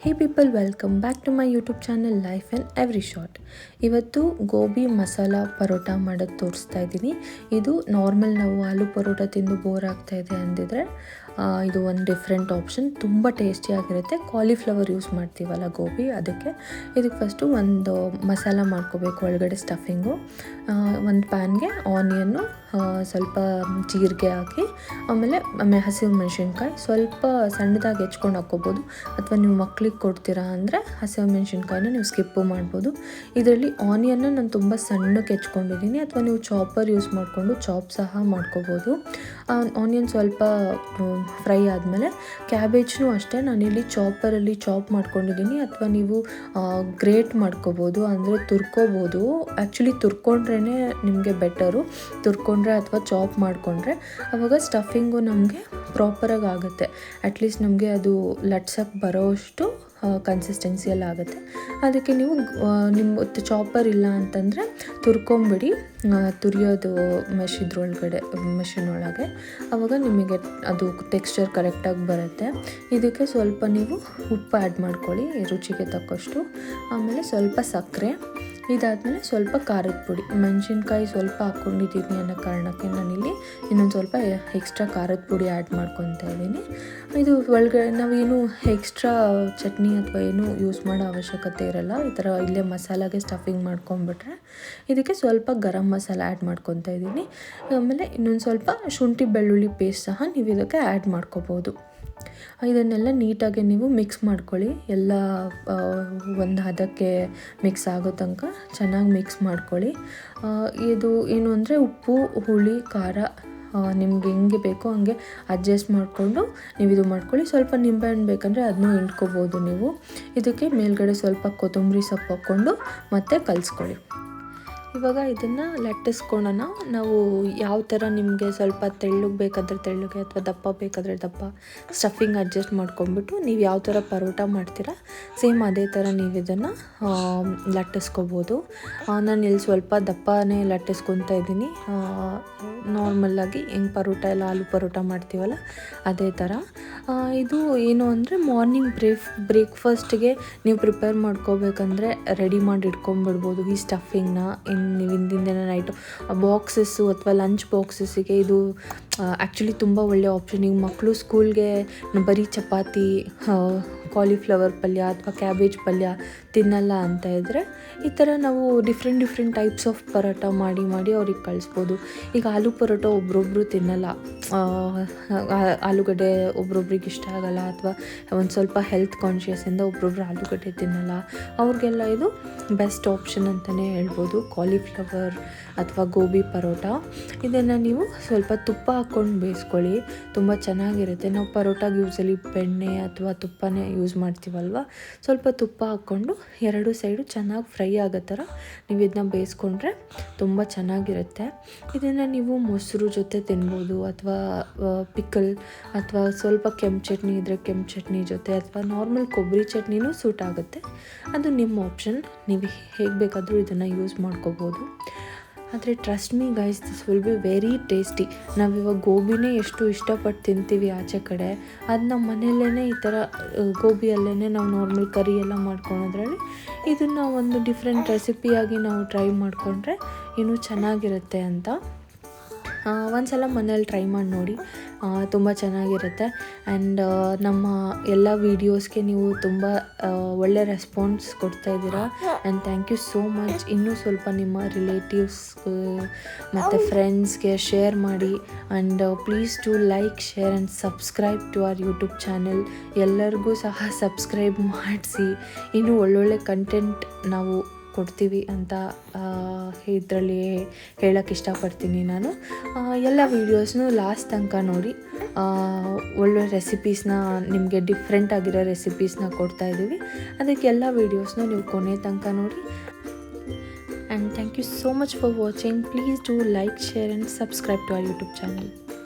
Hey people, welcome back to my YouTube channel life and every short. ಇವತ್ತು ಗೋಬಿ ಮಸಾಲ ಪರೋಟ ಮಾಡೋದು ತೋರಿಸ್ತಾ ಇದ್ದೀನಿ. ಇದು ನಾರ್ಮಲ್ ನಾವು ಆಲೂ ಪರೋಟ ತಿಂದು ಬೋರ್ ಆಗ್ತಾಯಿದೆ ಅಂದಿದ್ರೆ ಇದು ಒಂದು ಡಿಫ್ರೆಂಟ್ ಆಪ್ಷನ್. ತುಂಬ ಟೇಸ್ಟಿಯಾಗಿರುತ್ತೆ. ಕಾಲಿಫ್ಲವರ್ ಯೂಸ್ ಮಾಡ್ತೀವಲ್ಲ ಗೋಬಿ, ಅದಕ್ಕೆ ಇದಕ್ಕೆ ಫಸ್ಟು ಒಂದು ಮಸಾಲ ಮಾಡ್ಕೋಬೇಕು. ಒಳಗಡೆ ಸ್ಟಫಿಂಗು, ಒಂದು ಪ್ಯಾನ್ಗೆ ಆನಿಯನ್ನು, ಸ್ವಲ್ಪ ಜೀರಿಗೆ ಹಾಕಿ, ಆಮೇಲೆ ಹಸಿರು ಮೆಣಸಿನ್ಕಾಯಿ ಸ್ವಲ್ಪ ಸಣ್ಣದಾಗಿ ಹೆಚ್ಕೊಂಡು ಹಾಕ್ಕೋಬೋದು. ಅಥವಾ ನೀವು ಮಕ್ಳಿಗೆ ಕೊಡ್ತೀರಾ ಅಂದರೆ ಹಸಿರು ಮೆಣಸಿನ್ಕಾಯಿನ ನೀವು ಸ್ಕಿಪ್ಪು ಮಾಡ್ಬೋದು. ಇದರಲ್ಲಿ ಆನಿಯನ್ನ ನಾನು ತುಂಬ ಸಣ್ಣಕ್ಕೆ ಹೆಚ್ಕೊಂಡಿದ್ದೀನಿ, ಅಥವಾ ನೀವು ಚಾಪರ್ ಯೂಸ್ ಮಾಡಿಕೊಂಡು ಚಾಪ್ ಸಹ ಮಾಡ್ಕೋಬೋದು. ಆನಿಯನ್ ಸ್ವಲ್ಪ ಫ್ರೈ ಆದಮೇಲೆ ಕ್ಯಾಬೇಜ್ನೂ ಅಷ್ಟೇ ನಾನಿಲ್ಲಿ ಚಾಪರಲ್ಲಿ ಚಾಪ್ ಮಾಡ್ಕೊಂಡಿದ್ದೀನಿ, ಅಥವಾ ನೀವು ಗ್ರೇಟ್ ಮಾಡ್ಕೋಬೋದು, ಅಂದರೆ ತುರ್ಕೋಬೋದು. ಆ್ಯಕ್ಚುಲಿ ತುರ್ಕೊಂಡ್ರೇ ನಿಮಗೆ ಬೆಟರು. ತುರ್ಕೊಂಡ್ರೆ ಅಥವಾ ಚಾಪ್ ಮಾಡಿಕೊಂಡ್ರೆ ಆವಾಗ ಸ್ಟಫಿಂಗು ನಮಗೆ ಪ್ರಾಪರಾಗಿ ಆಗುತ್ತೆ. ಅಟ್ಲೀಸ್ಟ್ ನಮಗೆ ಅದು ಲಟ್ಸಕ್ಕೆ ಬರೋಷ್ಟು ಕನ್ಸಿಸ್ಟೆನ್ಸಿಯಲ್ಲಿ ಆಗುತ್ತೆ. ಅದಕ್ಕೆ ನೀವು ನಿಮ್ಮ ಚಾಪರ್ ಇಲ್ಲ ಅಂತಂದರೆ ತುರ್ಕೊಂಬಿಡಿ, ತುರಿಯೋದು ಮೆಷಿನ್ ಒಳಗೆ, ಆವಾಗ ನಿಮಗೆ ಅದು ಟೆಕ್ಸ್ಚರ್ ಕರೆಕ್ಟಾಗಿ ಬರುತ್ತೆ. ಇದಕ್ಕೆ ಸ್ವಲ್ಪ ನೀವು ಉಪ್ಪು ಆ್ಯಡ್ ಮಾಡ್ಕೊಳ್ಳಿ ರುಚಿಗೆ ತಕ್ಕಷ್ಟು, ಆಮೇಲೆ ಸ್ವಲ್ಪ ಸಕ್ಕರೆ. ಇದಾದಮೇಲೆ ಸ್ವಲ್ಪ ಖಾರದ ಪುಡಿ, ಮೆಣಸಿನ್ಕಾಯಿ ಸ್ವಲ್ಪ ಹಾಕ್ಕೊಂಡಿದ್ದೀನಿ ಅನ್ನೋ ಕಾರಣಕ್ಕೆ ನಾನಿಲ್ಲಿ ಇನ್ನೊಂದು ಸ್ವಲ್ಪ ಎಕ್ಸ್ಟ್ರಾ ಖಾರದ ಪುಡಿ ಆ್ಯಡ್ ಮಾಡ್ಕೊತಾ ಇದ್ದೀನಿ. ಇದು ಒಳಗಡೆ ನಾವೇನು ಎಕ್ಸ್ಟ್ರಾ ಚಟ್ನಿ ಅಥವಾ ಏನು ಯೂಸ್ ಮಾಡೋ ಅವಶ್ಯಕತೆ ಇರಲ್ಲ. ಈ ಥರ ಇಲ್ಲೇ ಮಸಾಲಾಗೆ ಸ್ಟಫಿಂಗ್ ಮಾಡ್ಕೊಂಬಿಟ್ರೆ ಇದಕ್ಕೆ ಸ್ವಲ್ಪ ಗರಂ ಮಸಾಲ ಆ್ಯಡ್ ಮಾಡ್ಕೊತಾ ಇದ್ದೀನಿ. ಆಮೇಲೆ ಇನ್ನೊಂದು ಸ್ವಲ್ಪ ಶುಂಠಿ ಬೆಳ್ಳುಳ್ಳಿ ಪೇಸ್ಟ್ ಸಹ ನೀವು ಇದಕ್ಕೆ ಆ್ಯಡ್ ಮಾಡ್ಕೋಬೋದು. ಇದನ್ನೆಲ್ಲ ನೀಟಾಗಿ ನೀವು ಮಿಕ್ಸ್ ಮಾಡ್ಕೊಳ್ಳಿ. ಎಲ್ಲ ಒಂದು ಹದಕ್ಕೆ ಮಿಕ್ಸ್ ಆಗೋ ತನಕ ಚೆನ್ನಾಗಿ ಮಿಕ್ಸ್ ಮಾಡ್ಕೊಳ್ಳಿ. ಇದು ಏನು ಅಂದರೆ ಉಪ್ಪು, ಹುಳಿ, ಖಾರ ನಿಮ್ಗೆ ಹೆಂಗೆ ಬೇಕೋ ಹಂಗೆ ಅಡ್ಜಸ್ಟ್ ಮಾಡಿಕೊಂಡು ನೀವು ಇದು ಮಾಡ್ಕೊಳ್ಳಿ. ಸ್ವಲ್ಪ ನಿಂಬೆಹಣ್ಣು ಬೇಕಂದರೆ ಅದನ್ನೂ ಹಿಂಡ್ಕೋಬೋದು ನೀವು. ಇದಕ್ಕೆ ಮೇಲ್ಗಡೆ ಸ್ವಲ್ಪ ಕೊತ್ತಂಬರಿ ಸೊಪ್ಪು ಹಾಕ್ಕೊಂಡು ಮತ್ತೆ ಕಲಿಸ್ಕೊಳ್ಳಿ. ಇವಾಗ ಇದನ್ನು ಲಟ್ಟಿಸ್ಕೊಳ್ಳೋಣ. ನಾವು ಯಾವ ಥರ ನಿಮಗೆ ಸ್ವಲ್ಪ ತೆಳ್ಳಗೆ ಬೇಕಾದರೆ ತೆಳ್ಳಗೆ, ಅಥವಾ ದಪ್ಪ ಬೇಕಾದರೆ ದಪ್ಪ ಸ್ಟಫಿಂಗ್ ಅಡ್ಜಸ್ಟ್ ಮಾಡ್ಕೊಂಬಿಟ್ಟು ನೀವು ಯಾವ ಥರ ಪರೋಟ ಮಾಡ್ತೀರಾ ಸೇಮ್ ಅದೇ ಥರ ನೀವು ಇದನ್ನು ಲಟ್ಟಿಸ್ಕೋಬೋದು. ನಾನು ಇಲ್ಲಿ ಸ್ವಲ್ಪ ದಪ್ಪನೇ ಲಟ್ಟಿಸ್ಕೊತಾ ಇದ್ದೀನಿ. ನಾರ್ಮಲ್ಲಾಗಿ ಹೆಂಗೆ ಪರೋಟ ಎಲ್ಲ ಆಲೂ ಪರೋಟ ಮಾಡ್ತೀವಲ್ಲ ಅದೇ ಥರ. ಇದು ಏನು ಅಂದರೆ ಮಾರ್ನಿಂಗ್ ಬ್ರೇಕ್ಫಾಸ್ಟ್ಗೆ ನೀವು ಪ್ರಿಪೇರ್ ಮಾಡ್ಕೋಬೇಕಂದ್ರೆ ರೆಡಿ ಮಾಡಿ ಇಟ್ಕೊಂಡ್ಬಿಡ್ಬೋದು ಈ ಸ್ಟಫಿಂಗ್ನ. ನೀವು ಹಿಂದಿನ ದಿನ ನೈಟು ಬಾಕ್ಸಸ್ಸು ಅಥವಾ ಲಂಚ್ ಬಾಕ್ಸಸ್ಸಿಗೆ ಇದು ಆ್ಯಕ್ಚುಲಿ ತುಂಬ ಒಳ್ಳೆಯ ಆಪ್ಷನ್. ಈಗ ಮಕ್ಕಳು ಸ್ಕೂಲ್ಗೆ ಬರೀ ಚಪಾತಿ, ಕಾಲಿಫ್ಲವರ್ ಪಲ್ಯ ಅಥವಾ ಕ್ಯಾಬೇಜ್ ಪಲ್ಯ ತಿನ್ನಲ್ಲ ಅಂತ ಇದ್ದರೆ ಈ ಥರ ನಾವು ಡಿಫ್ರೆಂಟ್ ಟೈಪ್ಸ್ ಆಫ್ ಪರೋಟ ಮಾಡಿ ಅವ್ರಿಗೆ ಕಳಿಸ್ಬೋದು. ಈಗ ಆಲೂ ಪರೋಟ ಒಬ್ರೊಬ್ರು ತಿನ್ನಲ್ಲ, ಆಲೂಗಡ್ಡೆ ಒಬ್ರೊಬ್ರಿಗೆ ಇಷ್ಟ ಆಗಲ್ಲ, ಅಥವಾ ಒಂದು ಸ್ವಲ್ಪ ಹೆಲ್ತ್ ಕಾನ್ಷಿಯಸ್ಸಿಂದ ಒಬ್ರೊಬ್ರು ಆಲೂಗಡ್ಡೆ ತಿನ್ನಲ್ಲ. ಅವ್ರಿಗೆಲ್ಲ ಇದು ಬೆಸ್ಟ್ ಆಪ್ಷನ್ ಅಂತಲೇ ಹೇಳ್ಬೋದು, ಕಾಲಿಫ್ಲವರ್ ಅಥವಾ ಗೋಬಿ ಪರೋಟ. ಇದನ್ನು ನೀವು ಸ್ವಲ್ಪ ತುಪ್ಪ ಹಾಕ್ಕೊಂಡು ಬೇಯಿಸ್ಕೊಳ್ಳಿ, ತುಂಬ ಚೆನ್ನಾಗಿರುತ್ತೆ. ನಾವು ಪರೋಟಾಗೆ ಯೂಸಲಿ ಬೆಣ್ಣೆ ಅಥವಾ ತುಪ್ಪನೇ ಯೂಸ್ ಮಾಡ್ತೀವಲ್ವ, ಸ್ವಲ್ಪ ತುಪ್ಪ ಹಾಕ್ಕೊಂಡು ಎರಡು ಸೈಡು ಚೆನ್ನಾಗಿ ಫ್ರೈ ಆಗೋ ಥರ ನೀವು ಇದನ್ನ ಬೇಯಿಸ್ಕೊಂಡ್ರೆ ತುಂಬ ಚೆನ್ನಾಗಿರುತ್ತೆ. ಇದನ್ನು ನೀವು ಮೊಸರು ಜೊತೆ ತಿನ್ಬೋದು, ಅಥವಾ ಪಿಕಲ್, ಅಥವಾ ಸ್ವಲ್ಪ ಕೆಂಪು ಚಟ್ನಿ ಇದ್ದರೆ ಕೆಂಪು ಚಟ್ನಿ ಜೊತೆ, ಅಥವಾ ನಾರ್ಮಲ್ ಕೊಬ್ಬರಿ ಚಟ್ನಿನೂ ಸೂಟ್ ಆಗುತ್ತೆ. ಅದು ನಿಮ್ಮ ಆಪ್ಷನ್, ನೀವು ಹೇಗೆ ಬೇಕಾದರೂ ಇದನ್ನು ಯೂಸ್ ಮಾಡ್ಕೋಬೋದು. ಆದರೆ trust me guys, this will be very tasty. ನಾವಿವಾಗ ಗೋಬಿನೇ ಎಷ್ಟು ಇಷ್ಟಪಟ್ಟು ತಿಂತೀವಿ ಆಚೆ ಕಡೆ, ಅದು ನಮ್ಮ ಮನೆಯಲ್ಲೇ ಈ ಥರ ಗೋಬಿಯಲ್ಲೇ ನಾವು ನಾರ್ಮಲ್ ಕರಿ ಎಲ್ಲ ಮಾಡ್ಕೊಳೋದ್ರಲ್ಲಿ ಇದನ್ನು ಒಂದು ಡಿಫ್ರೆಂಟ್ ರೆಸಿಪಿಯಾಗಿ ನಾವು ಟ್ರೈ ಮಾಡಿಕೊಂಡ್ರೆ ಇನ್ನೂ ಚೆನ್ನಾಗಿರುತ್ತೆ ಅಂತ. ಒಂದು ಸಲ ಮನೇಲಿ ಟ್ರೈ ಮಾಡಿ ನೋಡಿ, ತುಂಬ ಚೆನ್ನಾಗಿರುತ್ತೆ. ಆ್ಯಂಡ್ ನಮ್ಮ ಎಲ್ಲ ವೀಡಿಯೋಸ್ಗೆ ನೀವು ತುಂಬ ಒಳ್ಳೆ ರೆಸ್ಪಾನ್ಸ್ ಕೊಡ್ತಾಯಿದ್ದೀರಾ, and thank you so much. ಇನ್ನೂ ಸ್ವಲ್ಪ ನಿಮ್ಮ ರಿಲೇಟಿವ್ಸ್ ಮತ್ತು ಫ್ರೆಂಡ್ಸ್ಗೆ ಶೇರ್ ಮಾಡಿ. And please to like, share and subscribe to our YouTube channel. ಎಲ್ಲರಿಗೂ ಸಹ ಸಬ್ಸ್ಕ್ರೈಬ್ ಮಾಡಿಸಿ, ಇನ್ನೂ ಒಳ್ಳೊಳ್ಳೆ ಕಂಟೆಂಟ್ ನಾವು ಕೊಡ್ತೀವಿ ಅಂತ ಇದರಲ್ಲಿ ಹೇಳೋಕ್ಕೆ ಇಷ್ಟಪಡ್ತೀನಿ ನಾನು. ಎಲ್ಲ ವೀಡಿಯೋಸ್ನೂ ಲಾಸ್ಟ್ ತನಕ ನೋಡಿ. ಒಳ್ಳೆ ರೆಸಿಪೀಸ್ನ, ನಿಮಗೆ ಡಿಫ್ರೆಂಟ್ ಆಗಿರೋ ರೆಸಿಪೀಸ್ನ ಕೊಡ್ತಾಯಿದ್ದೀವಿ. ಅದಕ್ಕೆಲ್ಲ ವೀಡಿಯೋಸ್ನ ನೀವು ಕೊನೆ ತನಕ ನೋಡಿ. And thank you so much for watching. Please do like, share and subscribe to our YouTube channel.